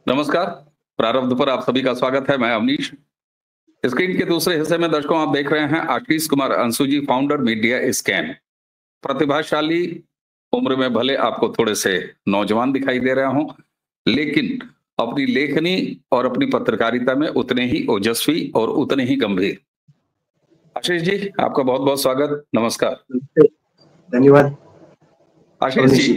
नमस्कार। प्रारब्ध पर आप सभी का स्वागत है। मैं अवनीश। स्क्रीन के दूसरे हिस्से में दर्शकों आप देख रहे हैं आशीष कुमार अंशु जी, फाउंडर मीडिया स्कैन। प्रतिभाशाली, उम्र में भले आपको थोड़े से नौजवान दिखाई दे रहा हूं, लेकिन अपनी लेखनी और अपनी पत्रकारिता में उतने ही ओजस्वी और उतने ही गंभीर। आशीष जी, आपका बहुत बहुत स्वागत। नमस्कार। धन्यवाद। आशीष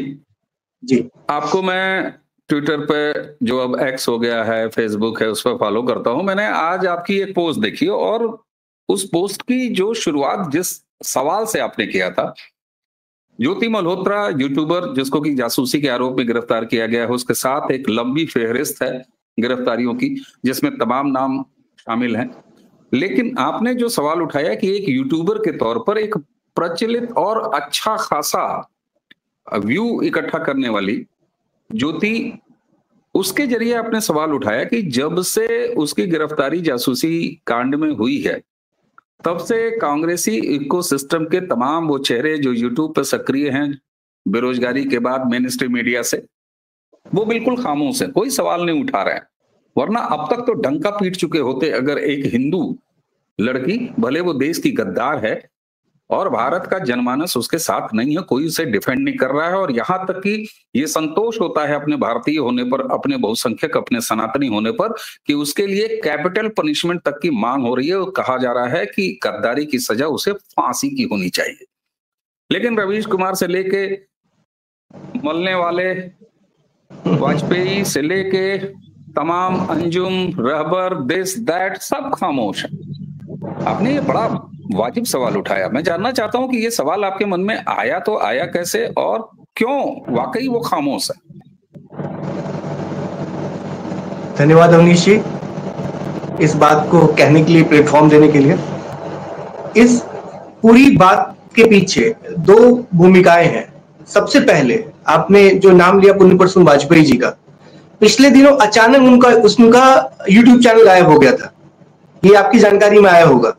जी, आपको मैं ट्विटर पे, जो अब एक्स हो गया है, फेसबुक है, उस पर फॉलो करता हूं। मैंने आज आपकी एक पोस्ट देखी और उस पोस्ट की जो शुरुआत जिस सवाल से आपने किया था, ज्योति मल्होत्रा यूट्यूबर जिसको कि जासूसी के आरोप में गिरफ्तार किया गया है, उसके साथ एक लंबी फेहरिस्त है गिरफ्तारियों की जिसमें तमाम नाम शामिल हैं। लेकिन आपने जो सवाल उठाया कि एक यूट्यूबर के तौर पर एक प्रचलित और अच्छा खासा व्यू इकट्ठा करने वाली ज्योति, उसके जरिए आपने सवाल उठाया कि जब से उसकी गिरफ्तारी जासूसी कांड में हुई है, तब से कांग्रेसी इकोसिस्टम के तमाम वो चेहरे जो यूट्यूब पर सक्रिय हैं बेरोजगारी के बाद मेन स्ट्रीम मीडिया से, वो बिल्कुल खामोश है, कोई सवाल नहीं उठा रहे हैं। वरना अब तक तो डंका पीट चुके होते अगर एक हिंदू लड़की, भले वो देश की गद्दार है और भारत का जनमानस उसके साथ नहीं है, कोई उसे डिफेंड नहीं कर रहा है, और यहां तक कि ये संतोष होता है अपने भारतीय होने पर, अपने बहुसंख्यक, अपने सनातनी होने पर, कि उसके लिए कैपिटल पनिशमेंट तक की मांग हो रही है और कहा जा रहा है कि गद्दारी की सजा उसे फांसी की होनी चाहिए। लेकिन रवीश कुमार से लेके मलने वाले, वाजपेयी से लेके तमाम अंजुम, रहबर, दिस दैट, सब खामोश है। आपने ये बड़ा वाजिब सवाल उठाया। मैं जानना चाहता हूं कि ये सवाल आपके मन में आया तो आया कैसे और क्यों वाकई वो खामोश है? धन्यवाद अवनीश जी, इस बात को कहने के लिए, प्लेटफॉर्म देने के लिए। इस पूरी बात के पीछे दो भूमिकाएं हैं। सबसे पहले आपने जो नाम लिया पुण्य परसों वाजपेयी जी का, पिछले दिनों अचानक उनका यूट्यूब चैनल गायब हो गया था, ये आपकी जानकारी में आया होगा।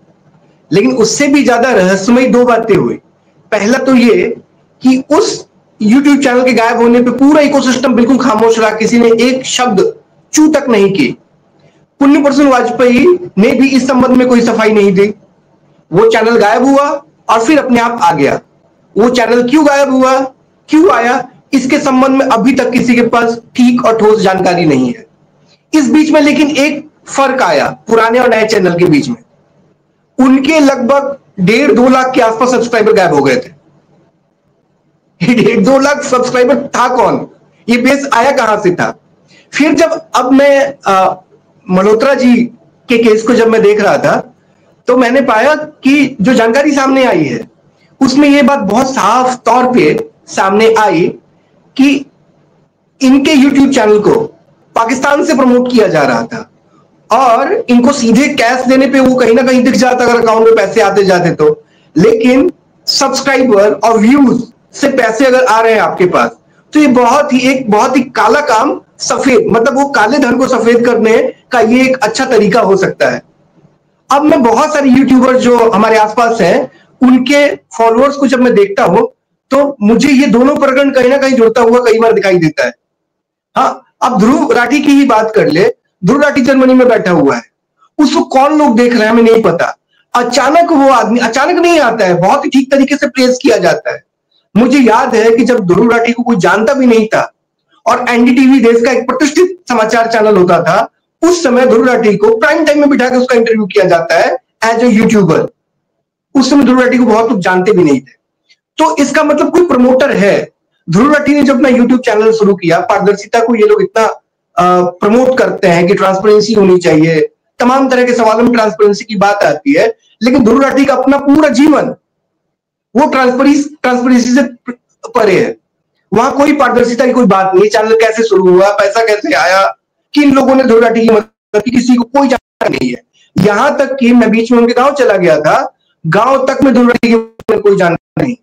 लेकिन उससे भी ज्यादा रहस्यमयी दो बातें हुई। पहला तो ये कि उस YouTube चैनल के गायब होने पे पूरा इकोसिस्टम बिल्कुल खामोश रहा, किसी ने एक शब्द चू तक नहीं की। पुण्य परसों वाजपेयी ने भी इस संबंध में कोई सफाई नहीं दी। वो चैनल गायब हुआ और फिर अपने आप आ गया। वो चैनल क्यों गायब हुआ, क्यों आया, इसके संबंध में अभी तक किसी के पास ठीक और ठोस जानकारी नहीं है। इस बीच में लेकिन एक फर्क आया पुराने और नए चैनल के बीच में। उनके लगभग 1.5-2 लाख के आसपास सब्सक्राइबर गायब हो गए थे। 1.5-2 लाख सब्सक्राइबर था कौन, ये बेस आया कहां से था? फिर जब अब मैं मल्होत्रा जी के केस को जब मैं देख रहा था, तो मैंने पाया कि जो जानकारी सामने आई है उसमें यह बात बहुत साफ तौर पे सामने आई कि इनके YouTube चैनल को पाकिस्तान से प्रमोट किया जा रहा था और इनको सीधे कैश देने पे वो कहीं ना कहीं दिख जाता अगर अकाउंट में पैसे आते जाते तो। लेकिन सब्सक्राइबर और व्यूज से पैसे अगर आ रहे हैं आपके पास, तो ये बहुत ही काला काम सफेद, मतलब वो काले धन को सफेद करने का ये एक अच्छा तरीका हो सकता है। अब मैं बहुत सारे यूट्यूबर जो हमारे आसपास हैं, उनके फॉलोअर्स को जब मैं देखता हूं, तो मुझे ये दोनों प्रकरण कहीं ना कहीं जुड़ता हुआ कई बार दिखाई देता है। हाँ, अब ध्रुव राठी की ही बात कर ले। ध्रुव राठी जर्मनी में बैठा हुआ है, उसको कौन लोग देख रहे हैं हमें नहीं पता। अचानक वो आदमी अचानक नहीं आता है, बहुत ही ठीक तरीके से प्रेस किया जाता है। मुझे याद है कि जब ध्रुव राठी को कोई जानता भी नहीं था और एनडीटीवी देश का एक प्रतिष्ठित समाचार चैनल होता था, उस समय ध्रुव राठी को प्राइम टाइम में बिठा के उसका इंटरव्यू किया जाता है एज ए यूट्यूबर। उस समय ध्रुव राठी को बहुत लोग जानते भी नहीं थे। तो इसका मतलब कोई प्रमोटर है। ध्रुव राठी ने जब अपना यूट्यूब चैनल शुरू किया, पारदर्शिता को ये लोग इतना प्रमोट करते हैं कि ट्रांसपेरेंसी होनी चाहिए, तमाम तरह के सवालों में ट्रांसपेरेंसी की बात आती है, लेकिन ध्रुव राठी का अपना पूरा जीवन वो ट्रांसपेरेंसी से परे है। वहां कोई पारदर्शिता की कोई बात नहीं। चैनल कैसे शुरू हुआ, पैसा कैसे आया, किन लोगों ने ध्रुव राठी की मदद की, किसी को कोई जानकारी नहीं है। यहां तक कि मैं बीच में उनके गांव चला गया था, गांव तक में ध्रुव राठी के बारे में कोई जानकारी नहीं,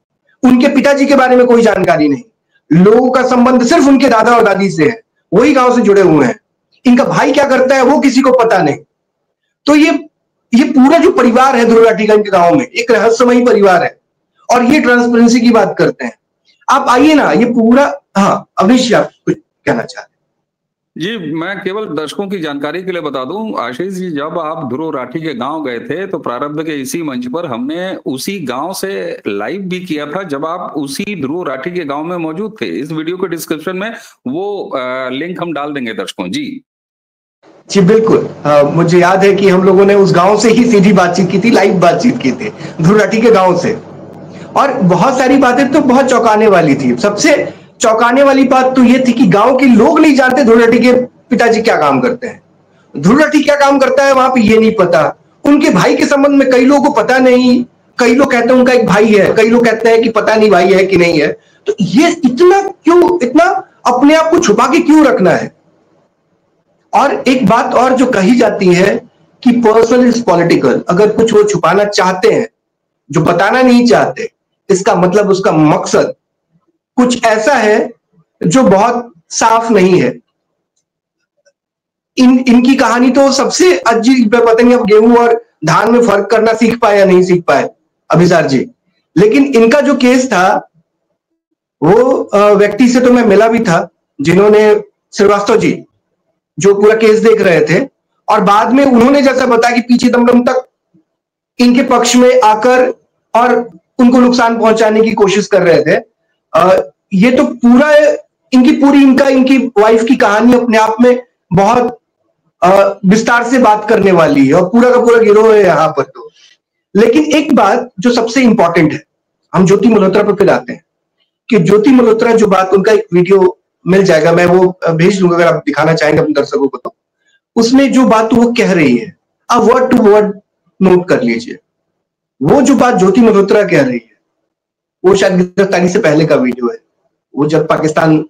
उनके पिताजी के बारे में कोई जानकारी नहीं। लोगों का संबंध सिर्फ उनके दादा और दादी से है, वही गांव से जुड़े हुए हैं। इनका भाई क्या करता है वो किसी को पता नहीं। तो ये पूरा जो परिवार है ध्रुव राठी का इनके गांव में, एक रहस्यमयी परिवार है और ये ट्रांसपेरेंसी की बात करते हैं। आप आइए ना, ये पूरा। हाँ अवनीश, आप कुछ कहना चाहते हैं? जी, मैं केवल दर्शकों की जानकारी के लिए बता दूं, आशीष जी, जब आप ध्रुव राठी के गांव गए थे तो प्रारब्ध के इसी मंच पर हमने उसी गांव से लाइव भी किया था, जब आप उसी ध्रुव राठी के गांव में मौजूद थे। इस वीडियो के डिस्क्रिप्शन में वो लिंक हम डाल देंगे दर्शकों। जी जी बिल्कुल, मुझे याद है कि हम लोगों ने उस गांव से ही सीधी बातचीत की थी, लाइव बातचीत की थी ध्रुव राठी के गांव से। और बहुत सारी बातें तो बहुत चौंकाने वाली थी। सबसे चौंकाने वाली बात तो ये थी कि गांव के लोग नहीं जानते ध्रुव राठी के पिताजी क्या काम करते हैं। ध्रुव राठी क्या काम करता है वहां पे ये नहीं पता। उनके भाई के संबंध में कई लोगों को पता नहीं, कई लोग कहते हैं उनका एक भाई है, कई लोग कहते हैं कि पता नहीं भाई है कि नहीं है। तो ये इतना क्यों, इतना अपने आप को छुपा के क्यों रखना है? और एक बात और जो कही जाती है कि पर्सनल इज पॉलिटिकल। अगर कुछ वो छुपाना चाहते हैं, जो बताना नहीं चाहते, इसका मतलब उसका मकसद कुछ ऐसा है जो बहुत साफ नहीं है। इनकी कहानी तो सबसे अजीब, पता नहीं अब गेहूं और धान में फर्क करना सीख पाए या नहीं सीख पाए अभिसार जी। लेकिन इनका जो केस था, वो व्यक्ति से तो मैं मिला भी था जिन्होंने, श्रीवास्तव जी, जो पूरा केस देख रहे थे, और बाद में उन्होंने जैसा बताया कि पीछे दमदम तक इनके पक्ष में आकर और उनको नुकसान पहुंचाने की कोशिश कर रहे थे। ये तो पूरा इनकी वाइफ की कहानी अपने आप में बहुत विस्तार से बात करने वाली है, और पूरा का पूरा गिरोह है यहाँ पर। तो लेकिन एक बात जो सबसे इंपॉर्टेंट है, हम ज्योति मल्होत्रा पर फिर आते हैं कि ज्योति मल्होत्रा जो बात, उनका एक वीडियो मिल जाएगा, मैं वो भेज दूंगा अगर आप दिखाना चाहेंगे अपने दर्शकों को। तो उसमें जो बात वो कह रही है, आप वर्ड टू वर्ड नोट कर लीजिए। वो जो बात ज्योति मल्होत्रा कह रही है, वो शायद गिरफ्तारी से पहले का वीडियो है। वो जब पाकिस्तान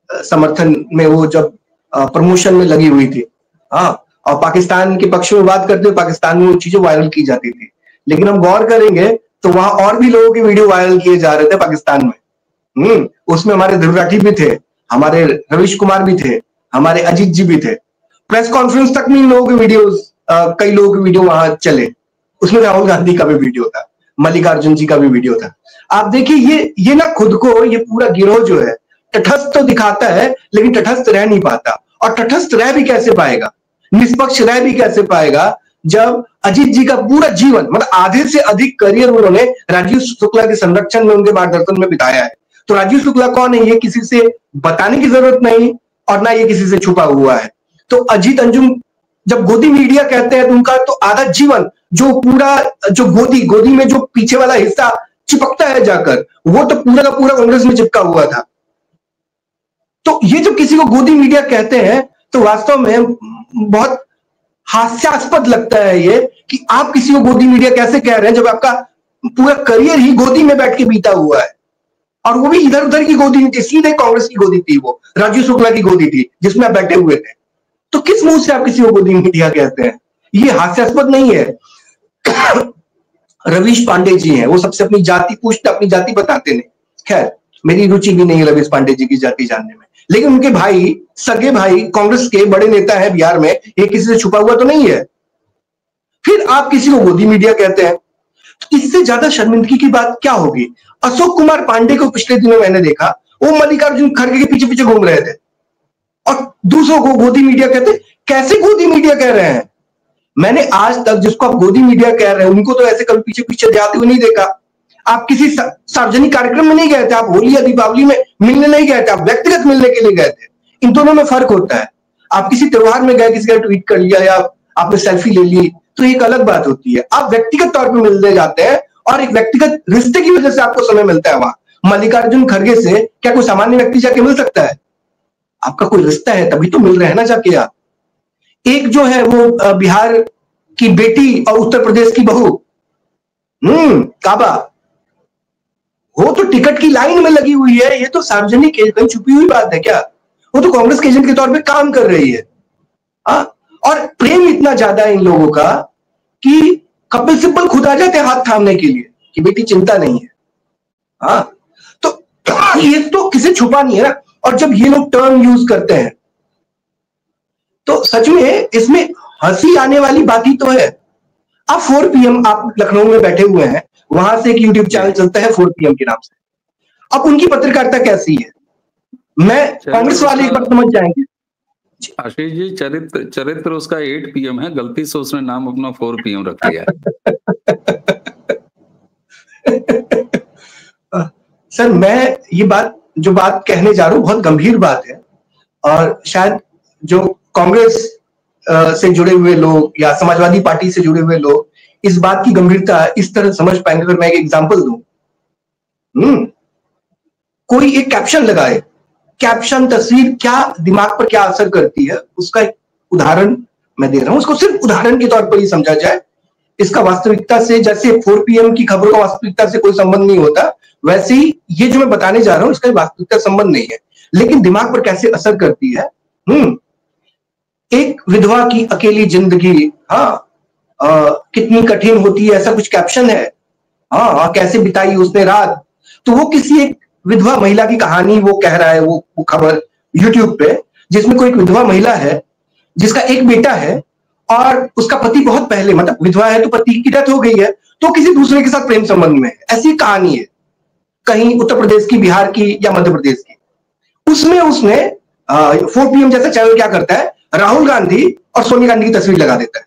समर्थन में, वो जब प्रमोशन में लगी हुई थी, हाँ, और पाकिस्तान के पक्ष में बात करते हुए पाकिस्तान में वो चीजें वायरल की जाती थी। लेकिन हम गौर करेंगे तो वहां और भी लोगों के वीडियो वायरल किए जा रहे थे पाकिस्तान में। उसमें हमारे ध्रुव राठी भी थे, हमारे रवीश कुमार भी थे, हमारे अजीत जी भी थे। प्रेस कॉन्फ्रेंस तक में इन लोगों के वीडियोस, कई लोगों के वीडियो वहां चले। उसमें राहुल गांधी का भी वीडियो था, मल्लिकार्जुन जी का भी वीडियो था। आप देखिए, ये ना खुद को, ये पूरा गिरोह जो है तटस्थ तो दिखाता है, लेकिन तटस्थ रह नहीं पाता। और तटस्थ रह भी कैसे पाएगा, निष्पक्ष रह भी कैसे पाएगा, जब अजीत जी का पूरा जीवन, मतलब आधे से अधिक करियर उन्होंने राजीव शुक्ला के संरक्षण में, उनके मार्गदर्शन में बिताया है। तो राजीव शुक्ला कौन है, ये किसी से बताने की जरूरत नहीं, और ना ये किसी से छुपा हुआ है। तो अजीत अंजुम जब गोदी मीडिया कहते हैं, तो उनका तो आधा जीवन, जो पूरा, जो गोदी में जो पीछे वाला हिस्सा चिपकता है जाकर, वो तो पूरा का पूरा कांग्रेस में चिपका हुआ था। तो ये जब किसी को गोदी मीडिया कहते हैं, तो वास्तव में बहुत हास्यास्पद लगता है ये कि आप किसी को गोदी मीडिया कैसे कह रहे हैं, जब आपका पूरा करियर ही गोदी में बैठ के बीता हुआ है। और वो भी इधर उधर की गोदी नहीं थी, सीधे कांग्रेस की गोदी थी, वो राजीव शुक्ला की गोदी थी जिसमें आप बैठे हुए थे। तो किस मुंह से आप किसी को गोदी मीडिया कहते हैं? ये हास्यास्पद नहीं है। रवीश पांडे जी हैं, वो सबसे अपनी जाति पूछते, अपनी जाति बताते नहीं। खैर, मेरी रुचि भी नहीं है रवीश पांडे जी की जाति जानने में, लेकिन उनके भाई, सगे भाई, कांग्रेस के बड़े नेता है बिहार में, ये किसी से छुपा हुआ तो नहीं है। फिर आप किसी को गोदी मीडिया कहते हैं, तो इससे ज्यादा शर्मिंदगी की बात क्या होगी? अशोक कुमार पांडे को पिछले दिनों मैंने देखा, वो मल्लिकार्जुन खड़गे के पीछे पीछे घूम रहे थे, और दूसरों को गोदी मीडिया कहते। कैसे गोदी मीडिया कह रहे हैं? मैंने आज तक जिसको आप गोदी मीडिया कह रहे हैं, उनको तो ऐसे कभी पीछे पीछे जाते हुए नहीं देखा। आप किसी सार्वजनिक कार्यक्रम में नहीं गए थे, आप होली या दीपावली में मिलने नहीं गए थे, आप व्यक्तिगत मिलने के लिए गए थे। इन दोनों में फर्क होता है। आप किसी त्योहार में गए, किसी का ट्वीट कर लिया या आपने सेल्फी ले ली, तो एक अलग बात होती है। आप व्यक्तिगत तौर पर मिलने जाते हैं, और एक व्यक्तिगत रिश्ते की वजह से आपको समय मिलता है वहां। मल्लिकार्जुन खड़गे से क्या कोई सामान्य व्यक्ति जाके मिल सकता है? आपका कोई रिश्ता है, तभी तो मिल रहे हैं ना जाके आप। एक जो है वो बिहार की बेटी और उत्तर प्रदेश की बहू, काबा, वो तो टिकट की लाइन में लगी हुई है। ये तो सार्वजनिक कहीं छुपी हुई बात है क्या? वो तो कांग्रेस के एजेंट के तौर पे काम कर रही है। और प्रेम इतना ज्यादा है इन लोगों का कि कपिल सिब्बल खुद आ जाते हैं हाथ थामने के लिए कि बेटी चिंता नहीं है। हाँ, तो ये तो किसी छुपा नहीं है ना। और जब ये लोग टर्म यूज करते हैं, तो सच में इसमें हंसी आने वाली बात ही तो है। आप 4 PM, आप लखनऊ में बैठे हुए हैं, वहां से एक यूट्यूब चैनल चलता है 4 PM के नाम से। अब उनकी पत्रकारिता कैसी है, मैं कांग्रेस वाले एक बार समझ जाएंगे। आशीष जी, चरित्र उसका 8 PM है, गलती से उसने नाम अपना 4 PM रख लिया है। सर, मैं ये बात कहने जा रहा हूँ बहुत गंभीर बात है, और शायद जो कांग्रेस से जुड़े हुए लोग या समाजवादी पार्टी से जुड़े हुए लोग इस बात की गंभीरता इस तरह समझ पाएंगे। अगर मैं एक एग्जांपल दूं, कोई एक कैप्शन लगाए, कैप्शन तस्वीर क्या दिमाग पर क्या असर करती है, उसका एक उदाहरण मैं दे रहा हूं। उसको सिर्फ उदाहरण के तौर पर ही समझा जाए। इसका वास्तविकता से, जैसे 4 PM की खबरों का वास्तविकता से कोई संबंध नहीं होता, वैसे ही ये जो मैं बताने जा रहा हूं इसका वास्तविकता संबंध नहीं है, लेकिन दिमाग पर कैसे असर करती है। एक विधवा की अकेली जिंदगी, कितनी कठिन होती है, ऐसा कुछ कैप्शन है। कैसे बिताई उसने रात। तो वो किसी एक विधवा महिला की कहानी वो कह रहा है, वो खबर यूट्यूब पे, जिसमें कोई एक विधवा महिला है जिसका एक बेटा है और उसका पति बहुत पहले, मतलब विधवा है तो पति की डेथ हो गई है, तो किसी दूसरे के साथ प्रेम संबंध में है। ऐसी कहानी है, कहीं उत्तर प्रदेश की, बिहार की या मध्य प्रदेश की। उसमें उसने 4 PM जैसा चैनल क्या करता है, राहुल गांधी और सोनिया गांधी की तस्वीर लगा देता है।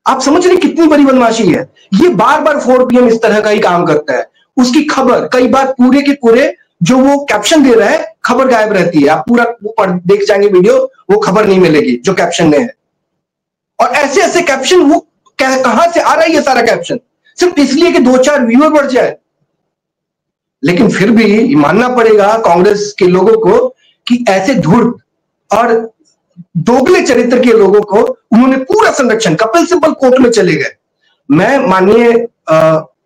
आप समझ रहे कितनी बड़ी बदमाशी है। ये बार बार 4 PM इस तरह का ही काम करता है। उसकी खबर कई बार पूरे के पूरे जो वो कैप्शन दे रहा है, खबर गायब रहती है। आप पूरा देख जाएंगे वीडियो, वो खबर नहीं मिलेगी जो कैप्शन में है। और ऐसे ऐसे कैप्शन, वो कहां से आ रहा है ये सारा कैप्शन, सिर्फ इसलिए कि 2-4 व्यूअर बढ़ जाए। लेकिन फिर भी मानना पड़ेगा कांग्रेस के लोगों को कि ऐसे धूर्त और दोगले चरित्र के लोगों को उन्होंने पूरा संरक्षण, कपिल सिब्बल कोर्ट में चले गए। मैं माननीय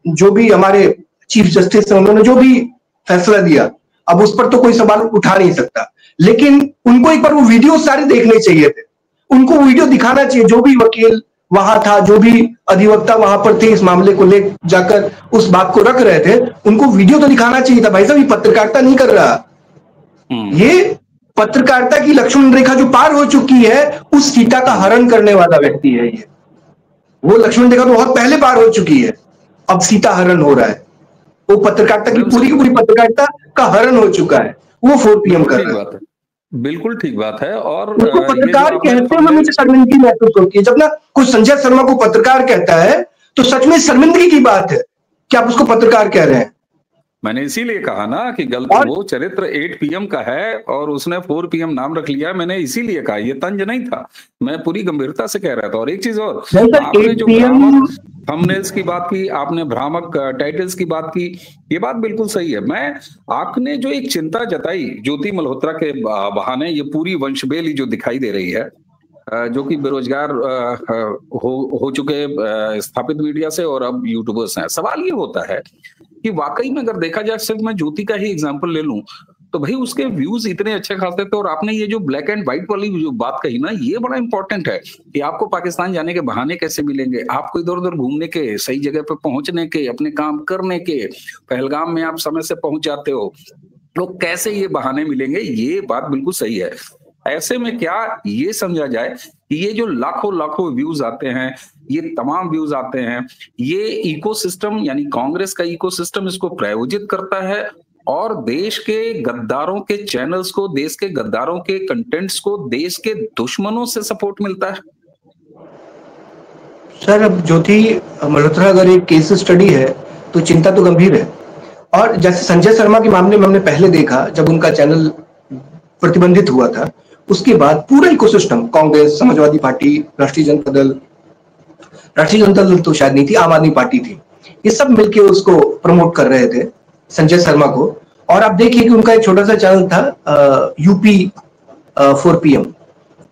जो भी हमारे चीफ जस्टिस हैं, उन्होंने जो भी फैसला दिया, अब उस पर तो कोई सवाल उठा नहीं सकता, लेकिन उनको एक बार वो वीडियो सारे देखने चाहिए थे। उनको वीडियो दिखाना चाहिए। जो भी वकील वहां था, जो भी अधिवक्ता वहां पर थे, इस मामले को ले जाकर उस बात को रख रहे थे, उनको वीडियो तो दिखाना चाहिए था। भाई साहब, ये पत्रकारिता नहीं कर रहा, ये पत्रकारिता की लक्ष्मण रेखा जो पार हो चुकी है, उस सीता का हरण करने वाला व्यक्ति है ये। वो लक्ष्मण रेखा तो बहुत पहले पार हो चुकी है, अब सीता हरण हो रहा है। वो पत्रकारिता की पूरी पत्रकारिता का हरण हो चुका है, वो 4 PM कर रहा है। बिल्कुल ठीक बात है। और उसको पत्रकार कहते हैं, मुझे शर्मिंदगी महसूस होती है जब ना कुछ संजय शर्मा को पत्रकार कहता है, तो सच में शर्मिंदगी की बात है कि आप उसको पत्रकार कह रहे हैं। मैंने इसीलिए कहा ना कि गलत, वो चरित्र 8 PM का है और उसने 4 PM नाम रख लिया। मैंने इसीलिए कहा, ये तंज नहीं था, मैं पूरी गंभीरता से कह रहा था। और एक चीज और, आपने जो भ्रामक थंबनेल्स की बात की, आपने भ्रामक टाइटल्स की बात की, ये बात बिल्कुल सही है। मैं आपने जो एक चिंता जताई ज्योति मल्होत्रा के बहाने, ये पूरी वंशबेली जो दिखाई दे रही है, जो कि बेरोजगार हो चुके स्थापित मीडिया से और अब यूट्यूबर्स हैं। सवाल ये होता है कि वाकई में अगर देखा जाए, सिर्फ मैं ज्योति का ही एग्जांपल ले लूं, तो भाई उसके व्यूज इतने अच्छे खासे थे। और आपने ये जो ब्लैक एंड व्हाइट वाली जो बात कही ना, ये बड़ा इंपॉर्टेंट है कि आपको पाकिस्तान जाने के बहाने कैसे मिलेंगे, आपको इधर उधर घूमने के, सही जगह पे पहुंचने के, अपने काम करने के, पहलगाम में आप समय से पहुंच जाते हो, तो कैसे ये बहाने मिलेंगे। ये बात बिल्कुल सही है। ऐसे में क्या ये समझा जाए कि ये जो लाखों व्यूज आते हैं, ये तमाम व्यूज आते हैं, ये इकोसिस्टम यानी कांग्रेस का इकोसिस्टम इसको प्रायोजित करता है और देश के गद्दारों के चैनल्स को, देश के गद्दारों के कंटेंट्स को देश के दुश्मनों से सपोर्ट मिलता है। सर, अब ज्योति मल्होत्रा अगर एक केस स्टडी है तो चिंता तो गंभीर है। और जैसे संजय शर्मा के मामले में हमने पहले देखा, जब उनका चैनल प्रतिबंधित हुआ था, उसके बाद पूरा इकोसिस्टम, कांग्रेस, समाजवादी पार्टी, राष्ट्रीय जनता दल तो शायद नहीं थी, आम आदमी पार्टी थी, ये सब मिलके उसको प्रमोट कर रहे थे, संजय शर्मा को। और आप देखिए कि उनका एक छोटा सा चैनल था यूपी 4 PM,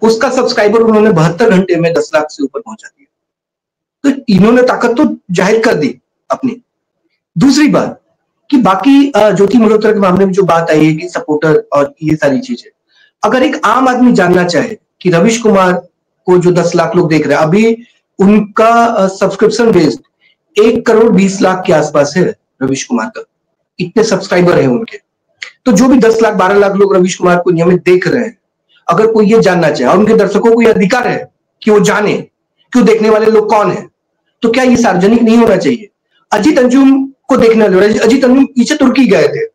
उसका सब्सक्राइबर उन्होंने 72 घंटे में 10 लाख से ऊपर पहुंचा दिया। तो इन्होंने ताकत तो जाहिर कर दी अपनी। दूसरी बात कि बाकी ज्योति मल्होत्रा के मामले में जो बात आई है कि सपोर्टर और ये सारी चीजें, अगर एक आम आदमी जानना चाहे कि रविश कुमार को जो 10 लाख लोग देख रहे हैं, अभी उनका सब्सक्रिप्शन बेस्ड 1 करोड़ 20 लाख के आसपास है रविश कुमार का, इतने सब्सक्राइबर हैं उनके। तो जो भी 10 लाख 12 लाख लोग रविश कुमार को नियमित देख रहे हैं, अगर कोई ये जानना चाहे और उनके दर्शकों को यह अधिकार है कि वो जाने कि वो देखने वाले लोग कौन है, तो क्या ये सार्वजनिक नहीं होना चाहिए? अजीत अंजुम को देखने वाले, अजीत अंजुम पीछे तुर्की गए थे,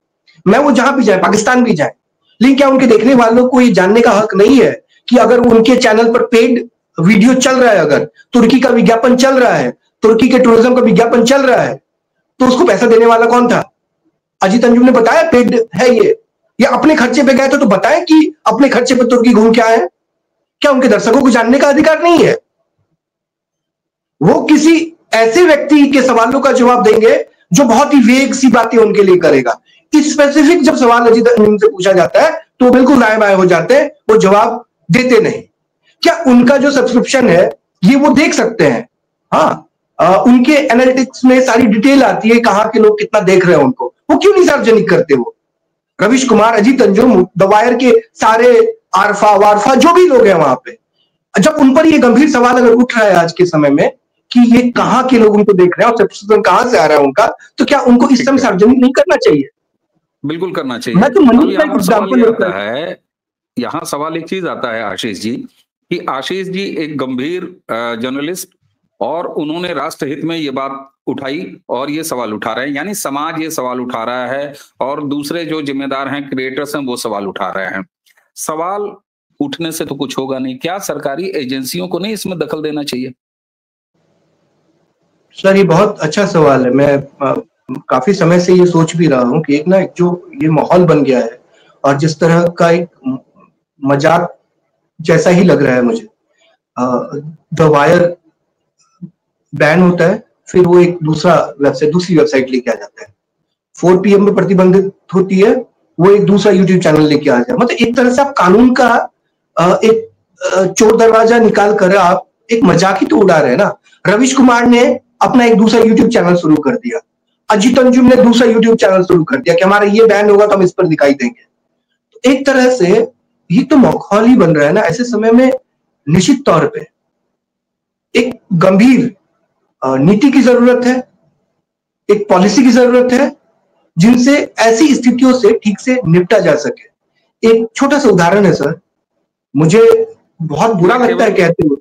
मैं वो जहां भी जाए, पाकिस्तान भी जाए, लेकिन क्या उनके देखने वालों को ये जानने का हक नहीं है कि अगर उनके चैनल पर पेड वीडियो चल रहा है, अगर तुर्की का विज्ञापन चल रहा है, तुर्की के टूरिज्म का विज्ञापन चल रहा है, तो उसको पैसा देने वाला कौन था? अजीत अंजुम ने बताया पेड है ये, या अपने खर्चे पे गए थे तो बताया कि अपने खर्चे पे तुर्की घूम के आए? क्या उनके दर्शकों को जानने का अधिकार नहीं है? वो किसी ऐसे व्यक्ति के सवालों का जवाब देंगे जो बहुत ही वेग सी बातें उनके लिए करेगा। स्पेसिफिक जब सवाल अजीत अंजुम से पूछा जाता है तो बिल्कुल दाएं बाएं हो जाते हैं, वो जवाब देते नहीं। क्या उनका जो सब्सक्रिप्शन है ये वो देख सकते हैं? हाँ, उनके एनालिटिक्स में सारी डिटेल आती है, कहां के लोग कितना देख रहे हैं उनको, वो क्यों नहीं सार्वजनिक करते? वो रवीश कुमार, अजीत अंजुम, द वायर के सारे आरफा वारफा जो भी लोग हैं वहां पे, जब उन पर ये गंभीर सवाल अगर उठ रहा है आज के समय में कि ये कहां के लोग उनको देख रहे हैं और सब्सक्रिप्शन कहां से आ रहा है उनका, तो क्या उनको इस समय सार्वजनिक नहीं करना चाहिए? बिल्कुल करना चाहिए। मैं तो मनीष का एक एग्जांपल लेता है, यहाँ सवाल एक चीज आता है आशीष जी, कि आशीष जी एक गंभीर जर्नलिस्ट और उन्होंने राष्ट्रहित में ये बात उठाई और ये सवाल उठा रहे हैं, यानी समाज ये सवाल उठा रहा है और दूसरे जो जिम्मेदार हैं, क्रिएटर्स हैं, वो सवाल उठा रहे हैं। सवाल उठने से तो कुछ होगा नहीं, क्या सरकारी एजेंसियों को नहीं इसमें दखल देना चाहिए? सर ये बहुत अच्छा सवाल है। मैं काफी समय से ये सोच भी रहा हूँ कि एक ना जो ये माहौल बन गया है और जिस तरह का एक मजाक जैसा ही लग रहा है मुझे, द वायर बैन होता है, फिर वो एक दूसरी वेबसाइट लेके आ जाता है, 4 PM में प्रतिबंधित होती है, वो एक दूसरा यूट्यूब चैनल लेके आ जाता है। मतलब एक तरह से आप कानून का एक चोर दरवाजा निकाल कर आप एक मजाक ही तो उड़ा रहे हैं ना। रवीश कुमार ने अपना एक दूसरा यूट्यूब चैनल शुरू कर दिया, अजीत अंजुम ने दूसरा यूट्यूब चैनल शुरू कर दिया कि हमारा ये बैन होगा तो हम इस पर दिखाई देंगे। तो एक तरह से ये तो माहौल ही बन रहा है ना। ऐसे समय में निश्चित तौर पे एक गंभीर नीति की जरूरत है, एक पॉलिसी की जरूरत है, जिनसे ऐसी स्थितियों से ठीक से निपटा जा सके। एक छोटा सा उदाहरण है सर, मुझे बहुत बुरा लगता है कहते हुए,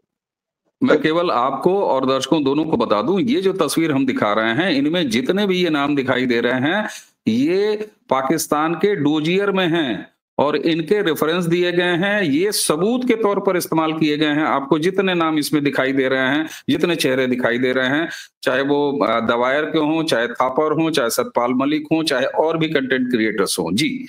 मैं केवल आपको और दर्शकों दोनों को बता दूं, ये जो तस्वीर हम दिखा रहे हैं, इनमें जितने भी ये नाम दिखाई दे रहे हैं, ये पाकिस्तान के डोजियर में हैं और इनके रेफरेंस दिए गए हैं, ये सबूत के तौर पर इस्तेमाल किए गए हैं। आपको जितने नाम इसमें दिखाई दे रहे हैं, जितने चेहरे दिखाई दे रहे हैं, चाहे वो द वायर के हों, चाहे थापर हों, चाहे सतपाल मलिक हों, चाहे और भी कंटेंट क्रिएटर्स हों। जी,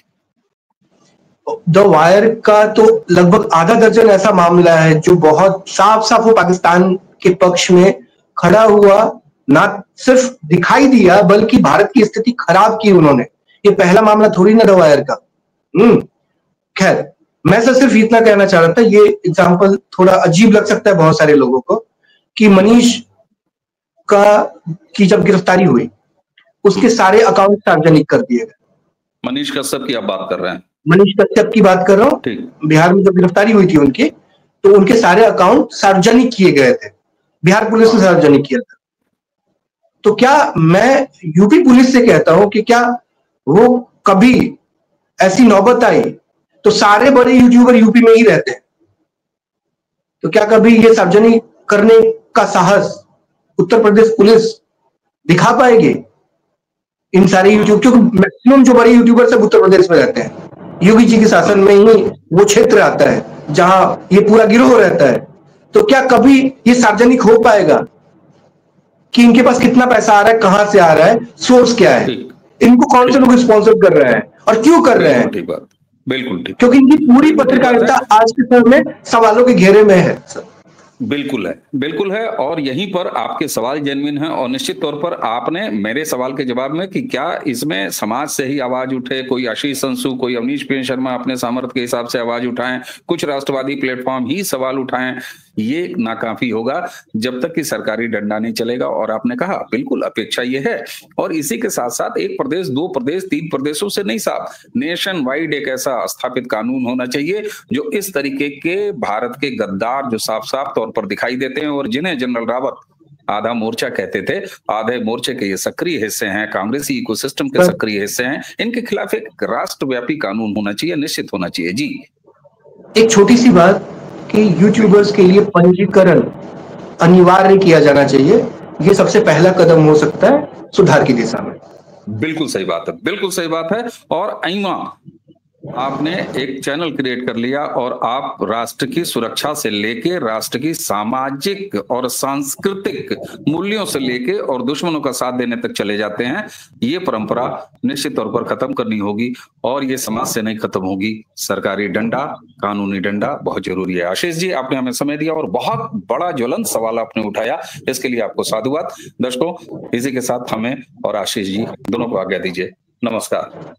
द वायर का तो लगभग आधा दर्जन ऐसा मामला है जो बहुत साफ साफ वो पाकिस्तान के पक्ष में खड़ा हुआ, ना सिर्फ दिखाई दिया बल्कि भारत की स्थिति खराब की उन्होंने। ये पहला मामला थोड़ी ना द वायर का। खैर, मैं सिर्फ इतना कहना चाह रहा था, ये एग्जाम्पल थोड़ा अजीब लग सकता है बहुत सारे लोगों को कि मनीष की जब गिरफ्तारी हुई उसके सारे अकाउंट सार्वजनिक कर दिए गए। मनीष कश्यप की आप बात कर रहे हैं? मनीष कश्यप की बात कर रहा हूँ। बिहार में जब गिरफ्तारी हुई थी उनकी, तो उनके सारे अकाउंट सार्वजनिक किए गए थे, बिहार पुलिस ने सार्वजनिक किया था। तो क्या मैं यूपी पुलिस से कहता हूं कि क्या वो कभी ऐसी नौबत आई तो सारे बड़े यूट्यूबर यूपी में ही रहते हैं, तो क्या कभी ये सार्वजनिक करने का साहस उत्तर प्रदेश पुलिस दिखा पाएगी? इन सारे यूट्यूब, क्योंकि मैक्सिमम जो बड़े यूट्यूबर सब उत्तर प्रदेश में रहते हैं, योगी जी के शासन में ही वो क्षेत्र आता है जहां ये पूरा गिरोह रहता है। तो क्या कभी ये सार्वजनिक हो पाएगा कि इनके पास कितना पैसा आ रहा है, कहां से आ रहा है, सोर्स क्या है, इनको कौन से लोग स्पॉन्सर कर रहे हैं और क्यों कर रहे हैं? बिल्कुल ठीक, क्योंकि इनकी पूरी पत्रकारिता आज के समय में सवालों के घेरे में है। बिल्कुल है, बिल्कुल है। और यहीं पर आपके सवाल जेन्युइन है और निश्चित तौर पर आपने मेरे सवाल के जवाब में कि क्या इसमें समाज से ही आवाज उठे, कोई आशीष संसू, कोई अवनीश प्रिय शर्मा अपने सामर्थ्य के हिसाब से आवाज उठाएं, कुछ राष्ट्रवादी प्लेटफॉर्म ही सवाल उठाएं, ये नाकाफी होगा जब तक कि सरकारी डंडा नहीं चलेगा। और आपने कहा बिल्कुल अपेक्षा ये है, और इसी के साथ साथ 1 प्रदेश 2 प्रदेश 3 प्रदेशों से नहीं साहब, नेशन वाइड एक ऐसा स्थापित कानून होना चाहिए जो इस तरीके के भारत के गद्दार जो साफ साफ तौर पर दिखाई देते हैं और जिन्हें जनरल रावत आधा मोर्चा कहते थे, आधे मोर्चे के ये सक्रिय हिस्से हैं, कांग्रेसी इकोसिस्टम के सक्रिय हिस्से हैं, इनके खिलाफ एक राष्ट्रव्यापी कानून होना चाहिए, निश्चित होना चाहिए। जी, एक छोटी सी बात कि यूट्यूबर्स के लिए पंजीकरण अनिवार्य किया जाना चाहिए, ये सबसे पहला कदम हो सकता है सुधार की दिशा में। बिल्कुल सही बात है, बिल्कुल सही बात है। और आइमा आपने एक चैनल क्रिएट कर लिया और आप राष्ट्र की सुरक्षा से लेके राष्ट्र की सामाजिक और सांस्कृतिक मूल्यों से लेके और दुश्मनों का साथ देने तक चले जाते हैं। ये परंपरा निश्चित तौर पर खत्म करनी होगी और ये समाज से नहीं खत्म होगी। सरकारी डंडा, कानूनी डंडा बहुत जरूरी है। आशीष जी, आपने हमें समय दिया और बहुत बड़ा ज्वलंत सवाल आपने उठाया, इसके लिए आपको साधुवाद। दर्शकों, इसी के साथ हमें और आशीष जी दोनों को आज्ञा दीजिए। नमस्कार।